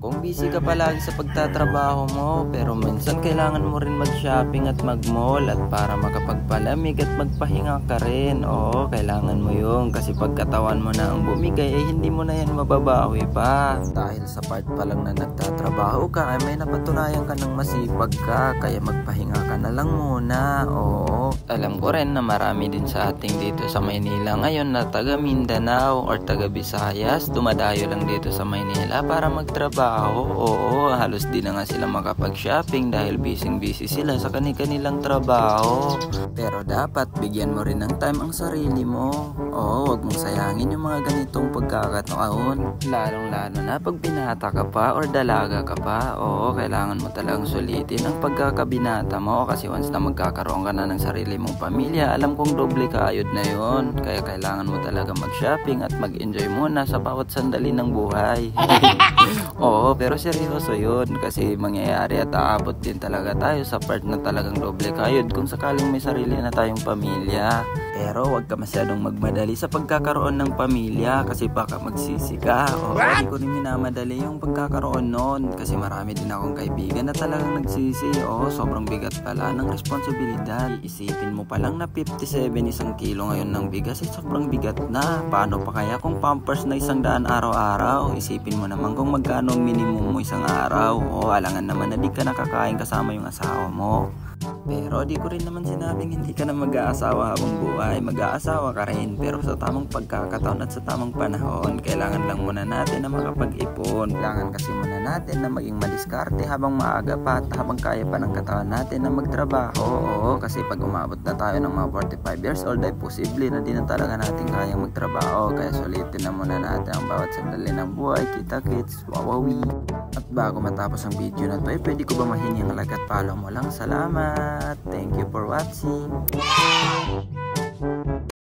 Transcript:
Kung busy ka palagi sa pagtatrabaho mo, pero minsan kailangan mo rin mag-shopping at mag-mall at para makapagpalamig at magpahinga ka rin. Oo, kailangan mo yun kasi pagkatawan mo na ang bumigay ay hindi mo na yan mababawi pa. Dahil sa part pa lang na nagtatrabaho ka ay may napatunayan ka ng masipag ka, kaya magpahinga ka na lang muna. Oo, alam ko rin na marami din sa ating dito sa Maynila ngayon na taga Mindanao or taga Visayas, dumadayo lang dito sa Maynila para magtrabaho. Oo, halos di na nga sila makapag-shopping dahil busy sila sa kanilang trabaho. Pero dapat bigyan mo rin ng time ang sarili mo. Oo, wag mong sayangin yung mga ganitong pagkakataon. Lalong-lalo na pag binata ka pa or dalaga ka pa. Oo, kailangan mo talagang sulitin ang pagkakabinata mo kasi once na magkakaroon ka na ng sarili mong pamilya, alam kong doble kayod na yon. Kaya kailangan mo talaga mag-shopping at mag-enjoy muna sa bawat sandali ng buhay. Oo, pero seryoso yun kasi mangyayari at aabot din talaga tayo sa part na talagang doble kayod kung sakaling may sarili na tayong pamilya. Pero wag ka masyadong magmadali sa pagkakaroon ng pamilya kasi baka magsisi ka. Oo, hindi ko rin minamadali yung pagkakaroon nun kasi marami din akong kaibigan na talagang nagsisi. Oo, sobrang bigat pala ng responsibilidad. Isipin mo pa lang na 57 isang kilo ngayon ng bigas ay sobrang bigat na. Paano pa kaya kung pampers na 100 araw-araw? Isipin mo naman kung magkano ang minimum mo isang araw. O alangan naman na di ka nakakain kasama yung asawa mo. Pero di ko rin naman sinabing hindi ka na mag-aasawa habang buhay. Mag-aasawa ka rin pero sa tamang pagkakataon at sa tamang panahon. Kailangan lang muna natin na makapag-ipon. Kailangan kasi muna natin na maging madiskarte habang maaga pa at habang kaya pa ng katawan natin na magtrabaho. Oo, kasi pag umabot na tayo ng mga 45 years old ay posible na di na talaga natin kayang magtrabaho. Kaya sulitin na muna natin ang bawat sandali ng buhay. Kita kits, wawawi. At bago matapos ang video na to ay pwede ko ba mahingi ang like at follow mo lang? Salamat! Thank you for watching.